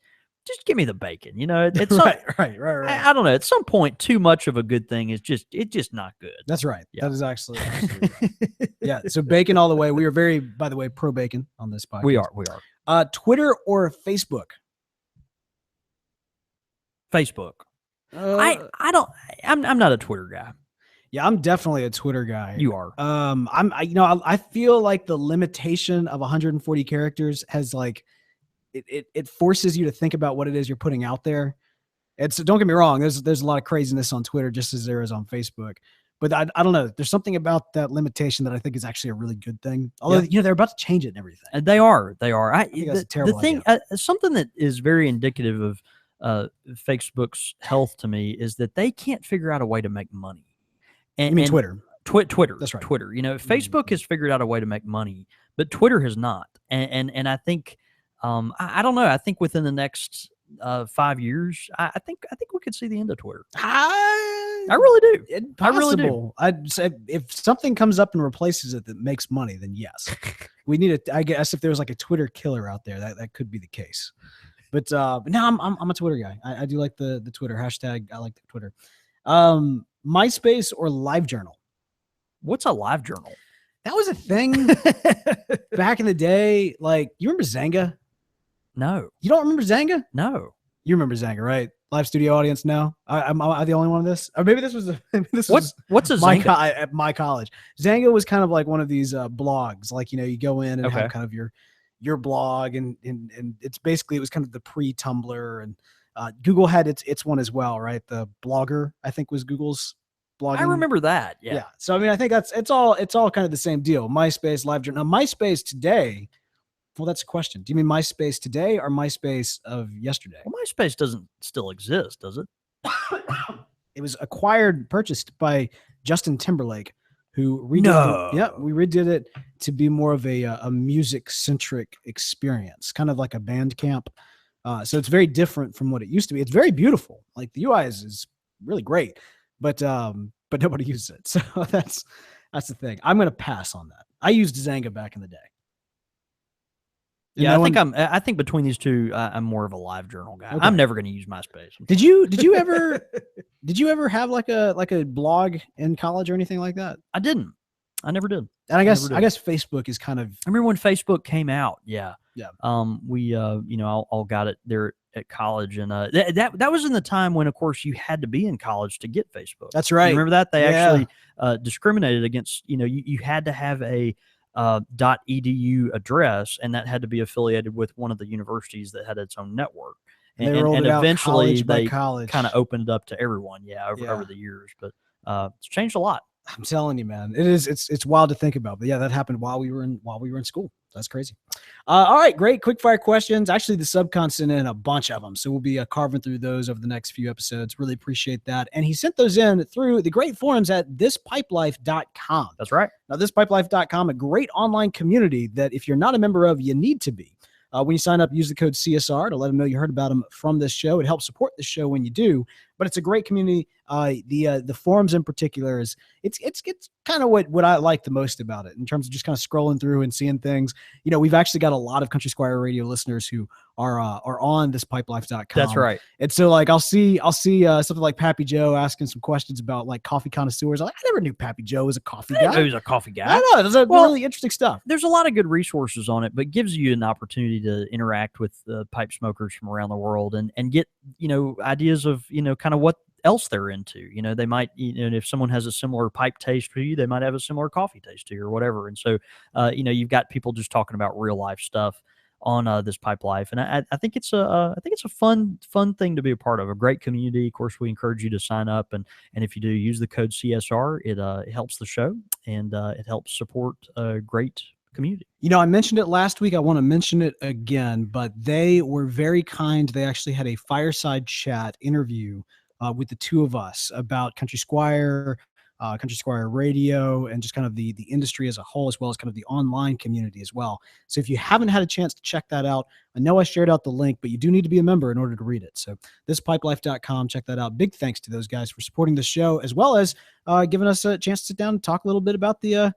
B: give me the bacon. It's
A: right.
B: I don't know. At some point, too much of a good thing is just not good.
A: That's right. Yeah. That is actually right. Yeah. So bacon all the way. We are very, by the way, pro bacon on this podcast.
B: We are.
A: Twitter or Facebook?
B: Facebook. I'm not a Twitter guy.
A: Yeah, I'm definitely a Twitter guy.
B: You are.
A: I feel like the limitation of 140 characters has like it forces you to think about what it is you're putting out there. Don't get me wrong, there's a lot of craziness on Twitter just as there is on Facebook. But I don't know. There's something about that limitation that I think is actually a really good thing. Although they're about to change it and everything.
B: And they are.
A: I think that's a terrible
B: thing. Something that is very indicative of Facebook's health to me is that they can't figure out a way to make money.
A: You mean Twitter?
B: Twitter.
A: That's right.
B: Twitter. Facebook has figured out a way to make money, but Twitter has not. And I think, I don't know. I think within the next 5 years, I think we could see the end of Twitter. I really do. I really do.
A: I'd say if something comes up and replaces it that makes money, then yes. We need it. I guess if there was like a Twitter killer out there, that could be the case. But no, I'm a Twitter guy. I do like the Twitter hashtag. I like the Twitter. MySpace or LiveJournal?
B: What's a LiveJournal?
A: That was a thing back in the day. Like, you remember Zanga?
B: No.
A: You don't remember Zanga?
B: No.
A: You remember Zanga, right? Live studio audience now. Am I the only one of this? Or maybe this was
B: what's a Zanga?
A: At my college. Zanga was kind of like one of these blogs. Like, you go in and have kind of your blog and it's basically, it was kind of the pre-Tumblr, and Google had its one as well, right? The Blogger, I think, was Google's blogging.
B: I remember that. Yeah.
A: So I mean, I think it's all kind of the same deal. MySpace, LiveJournal. Now, MySpace today. Well, that's a question. Do you mean MySpace today or MySpace of yesterday?
B: Well, MySpace doesn't still exist, does it?
A: It was purchased by Justin Timberlake, who
B: redid
A: we redid it to be more of a music-centric experience, kind of like a Bandcamp. So it's very different from what it used to be. It's very beautiful. Like, the UI is really great, but nobody uses it. So that's the thing. I'm going to pass on that. I used Zanga back in the day.
B: Yeah, I think between these two, I'm more of a live journal guy.
A: Okay.
B: I'm never going to use MySpace.
A: Did you ever have like a blog in college or anything like that?
B: I didn't. I never did.
A: And I guess Facebook is kind of.
B: I remember when Facebook came out. Yeah.
A: Yeah.
B: We all got it there at college, and that was in the time when, of course, you had to be in college to get Facebook.
A: That's right.
B: You remember that they actually discriminated against. You had to have a .edu address, and that had to be affiliated with one of the universities that had its own network. And eventually they kind of opened it up to everyone. Over the years, but it's changed a lot.
A: I'm telling you, man, it's wild to think about. But yeah, that happened while we were in school. That's crazy. All right, great quick fire questions. Actually, the subcon sent in a bunch of them, so we'll be carving through those over the next few episodes. Really appreciate that. And he sent those in through the great forums at thispipelife.com.
B: That's right.
A: Now, thispipelife.com, a great online community that if you're not a member of, you need to be. When you sign up, use the code CSR to let them know you heard about them from this show. It helps support the show when you do. But it's a great community. The forums in particular it's kind of what I like the most about it in terms of just kind of scrolling through and seeing things. We've actually got a lot of Country Squire radio listeners who are on thispipelife.com.
B: That's right.
A: And so like I'll see something like Pappy Joe asking some questions about like coffee connoisseurs. I never knew Pappy Joe was a coffee guy.
B: He was a coffee guy.
A: I know. There's really interesting stuff.
B: There's a lot of good resources on it, but gives you an opportunity to interact with pipe smokers from around the world and get ideas of kind of what else they're into. They might, if someone has a similar pipe taste to you, they might have a similar coffee taste to you or whatever. And so, you've got people just talking about real life stuff on This Pipe Life, and I think it's a fun thing to be a part of. A great community. Of course, we encourage you to sign up, and if you do, use the code CSR. It helps the show, and it helps support a great community.
A: I mentioned it last week. I want to mention it again, but they were very kind. They actually had a fireside chat interview with the two of us about Country Squire radio, and just kind of the industry as a whole, as well as kind of the online community as well. So if you haven't had a chance to check that out, I know I shared out the link, but you do need to be a member in order to read it. So thispipelife.com, check that out. Big thanks to those guys for supporting the show, as well as giving us a chance to sit down and talk a little bit about the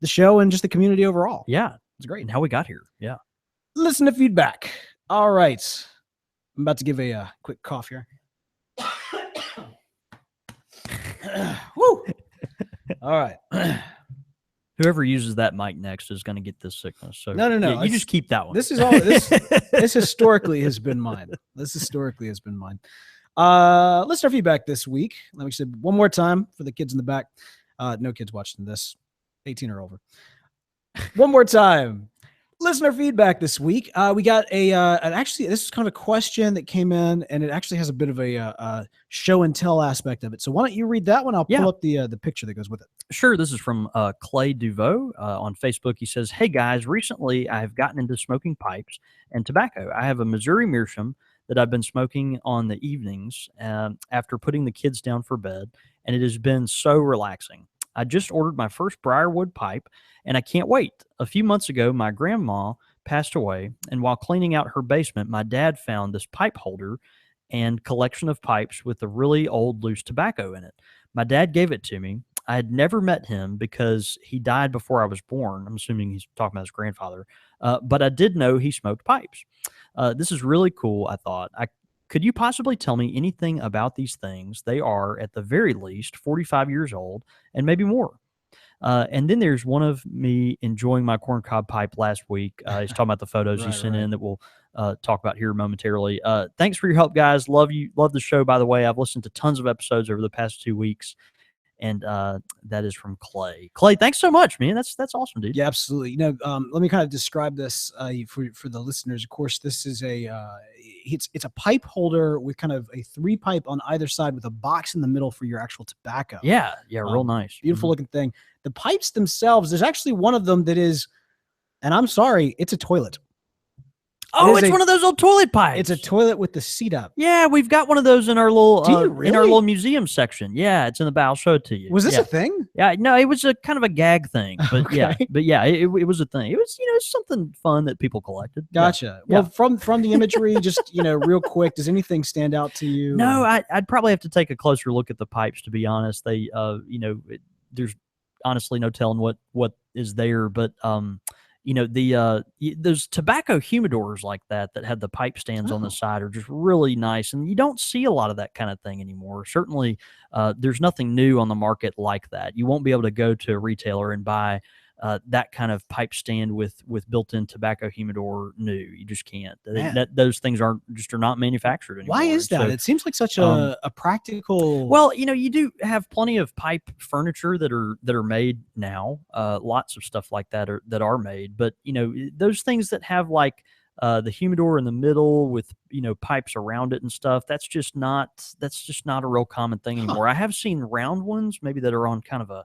A: show and just the community overall.
B: Yeah,
A: it's great.
B: And how we got here. Yeah.
A: Listen to feedback. All right. I'm about to give a quick cough here. Woo! All right.
B: Whoever uses that mic next is going to get this sickness. So
A: no.
B: Yeah, you just keep that one.
A: This is all. This historically has been mine. Listener feedback this week. Let me say one more time for the kids in the back. No kids watching this. 18 or over. One more time. Listener feedback this week. We got actually, this is kind of a question that came in, and it actually has a bit of a show and tell aspect of it. So why don't you read that one? I'll pull up the picture that goes with it.
B: Sure. This is from Clay Duveau on Facebook. He says, "Hey guys, recently I have gotten into smoking pipes and tobacco. I have a Missouri Meerschaum that I've been smoking on the evenings after putting the kids down for bed, and it has been so relaxing. I just ordered my first briarwood pipe, and I can't wait. A few months ago, my grandma passed away, and while cleaning out her basement, my dad found this pipe holder and collection of pipes with a really old loose tobacco in it. My dad gave it to me. I had never met him because he died before I was born. I'm assuming he's talking about his grandfather. But I did know he smoked pipes. This is really cool, I thought. Could you possibly tell me anything about these things? They are, at the very least, 45 years old and maybe more. And then there's one of me enjoying my corncob pipe last week. He's talking about the photos he sent in that we'll talk about here momentarily. Thanks for your help, guys. Love you. Love the show, by the way. I've listened to tons of episodes over the past 2 weeks. And that is from Clay. Clay, thanks so much, man. That's awesome, dude.
A: Yeah, absolutely. Let me kind of describe this for the listeners. Of course, this is it's a pipe holder with kind of a 3-pipe on either side with a box in the middle for your actual tobacco.
B: Yeah, real nice.
A: Beautiful looking thing. The pipes themselves, there's actually one of them that is, and I'm sorry, it's a toilet.
B: Oh, it's one of those old toilet pipes.
A: It's a toilet with the seat up.
B: Yeah, we've got one of those in our little in our little museum section. Yeah, it's in the back. I'll show it to you.
A: Was this a thing?
B: Yeah, no, it was a kind of a gag thing, but
A: Okay.
B: it was a thing. It was something fun that people collected.
A: Gotcha. Yeah. Well, from the imagery, just real quick, does anything stand out to you?
B: No, I'd probably have to take a closer look at the pipes, to be honest. They there's honestly no telling what is there, but those tobacco humidors like that had the pipe stands on the side are just really nice, and you don't see a lot of that kind of thing anymore. Certainly, there's nothing new on the market like that. You won't be able to go to a retailer and buy that kind of pipe stand with built-in tobacco humidor new. You just can't. Those things are not manufactured anymore.
A: Why is that? So, it seems like such a practical.
B: Well, you do have plenty of pipe furniture that are made now. Lots of stuff like that are made, but those things that have like the humidor in the middle with pipes around it and stuff, that's just not a real common thing anymore. I have seen round ones maybe that are on kind of a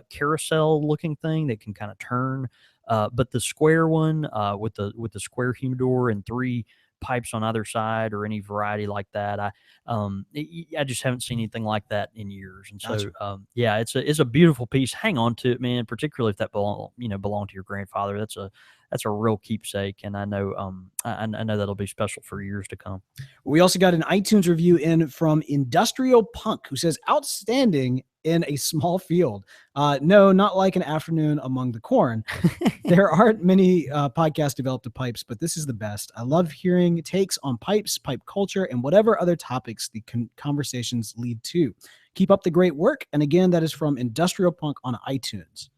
B: carousel looking thing that can kind of turn, but the square one with the square humidor and 3 pipes on either side or any variety like that, I just haven't seen anything like that in years. And so yeah, it's a beautiful piece. Hang on to it, man, particularly if that belonged to your grandfather. That's a real keepsake, and I know I know that'll be special for years to come.
A: We also got an iTunes review in from Industrial Punk, who says, outstanding in a small field. No, not like an afternoon among the corn. There aren't many podcasts developed to pipes, but this is the best. I love hearing takes on pipes, pipe culture, and whatever other topics the conversations lead to. Keep up the great work. And again, that is from Industrial Punk on iTunes.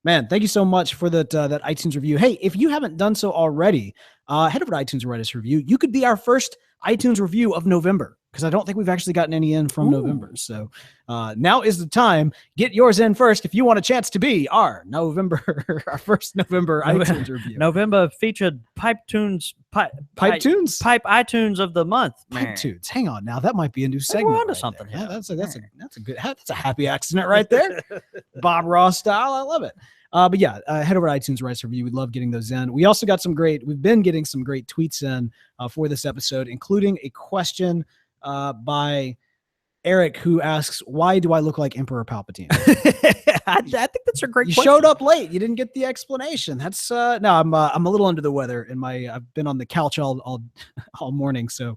A: Man, thank you so much for that iTunes review. Hey, if you haven't done so already, head over to iTunes and write us a review. You could be our first iTunes review of November, because I don't think we've actually gotten any in from November. So now is the time. Get yours in first if you want a chance to be our first November iTunes review.
B: November featured pipe tunes
A: pipe
B: iTunes of the month.
A: Pipe tunes. Hang on now, that might be a new segment.
B: We're onto something.
A: Yeah, that's a happy accident right there. Bob Ross style. I love it. But yeah, head over to iTunes, write us a review. We'd love getting those in. We also got we've been getting some great tweets in for this episode, including a question by Eric, who asks, why do I look like Emperor Palpatine?
B: I think that's a great question.
A: You showed up late. You didn't get the explanation. That's no, I'm a little under the weather, and I've been on the couch all morning. So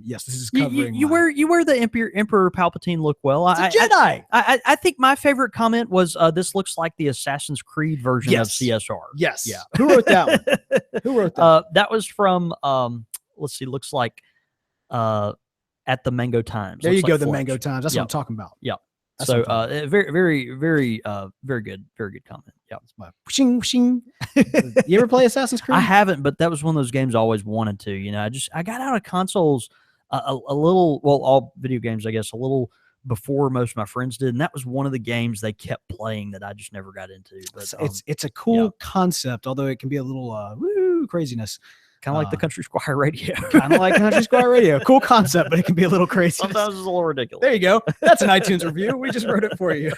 A: yes, this is covering.
B: You wear the Emperor Palpatine look well.
A: It's a Jedi.
B: I think my favorite comment was this looks like the Assassin's Creed version of CSR.
A: Yes.
B: Yeah.
A: Who wrote that one? Who wrote that?
B: That was from let's see. Looks like at the Mango Times.
A: There you go, the Mango Times. That's what I'm talking about.
B: Yeah. So very, very, very, very good comment. Yeah.
A: Whooshing, whooshing. You ever play Assassin's Creed?
B: I haven't, but that was one of those games I always wanted to. I got out of consoles a little, well, all video games, I guess, a little before most of my friends did, and that was one of the games they kept playing that I just never got into. But
A: it's a cool concept, although it can be a little craziness.
B: Kind of like the Country Squire radio.
A: Kind of like Country Squire radio. Cool concept, but it can be a little crazy.
B: Sometimes it's a little ridiculous.
A: There you go. That's an iTunes review. We just wrote it for you.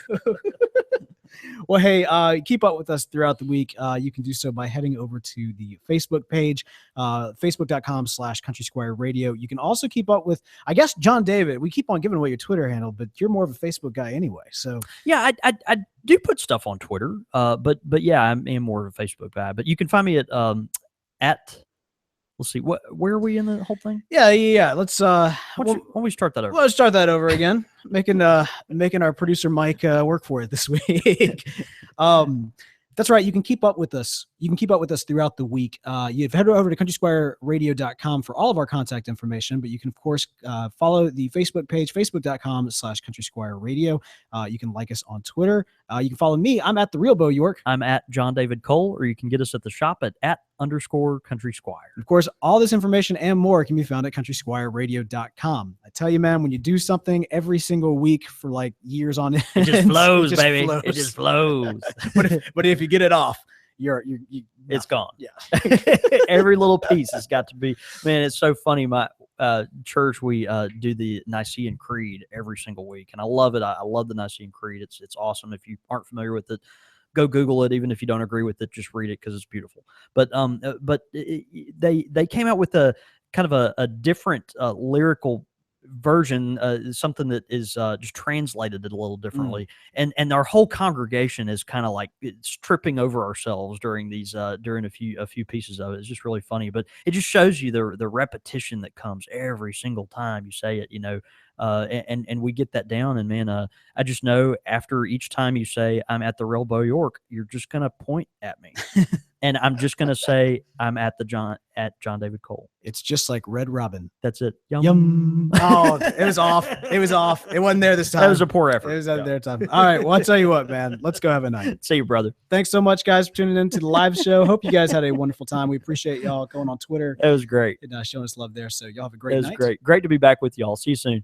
A: Well, hey, keep up with us throughout the week. You can do so by heading over to the Facebook page, facebook.com/Country Squire radio. You can also keep up with, I guess, John David. We keep on giving away your Twitter handle, but you're more of a Facebook guy anyway. So
B: yeah, I do put stuff on Twitter, but yeah, I am more of a Facebook guy. But you can find me at let's see, where are we in the whole thing?
A: Yeah. Let's
B: why don't we start that over?
A: Let's start that over again. Making our producer Mike work for it this week. That's right. You can keep up with us. You can keep up with us throughout the week. You've head over to countrysquireradio.com for all of our contact information, but you can, of course, follow the Facebook page, facebook.com/Country Squire Radio. You can like us on Twitter. You can follow me. I'm at The Real Bo York.
B: I'm at John David Cole, or you can get us at the shop at _Country Squire.
A: Of course, all this information and more can be found at countrysquireradio.com. I tell you, man, when you do something every single week for like years on end,
B: it just flows, baby. It just flows.
A: But if you get it off,
B: it's gone.
A: Yeah.
B: Every little piece has got to be, man, it's so funny. My church, we do the Nicene Creed every single week, and I love it. I love the Nicene Creed. It's awesome. If you aren't familiar with it, go Google it. Even if you don't agree with it, just read it because it's beautiful. But they came out with a kind of a different lyrical version, something that is just translated it a little differently, and our whole congregation is kind of like it's tripping over ourselves during a few pieces of it. It's just really funny, but it just shows you the repetition that comes every single time you say it, and we get that down. And man, I just know after each time you say I'm at The Real Bo York, you're just gonna point at me. And I'm just gonna say I'm at John David Cole.
A: It's just like Red Robin.
B: That's it.
A: Yum. Oh, it was off. It was off. It wasn't there this time.
B: That was a poor effort.
A: It was out there time. All right. Well, I'll tell you what, man. Let's go have a night.
B: See you, brother.
A: Thanks so much, guys, for tuning in to the live show. Hope you guys had a wonderful time. We appreciate y'all going on Twitter
B: It was great.
A: and showing us love there. So y'all have a great night.
B: It was great. Great to be back with y'all. See you soon.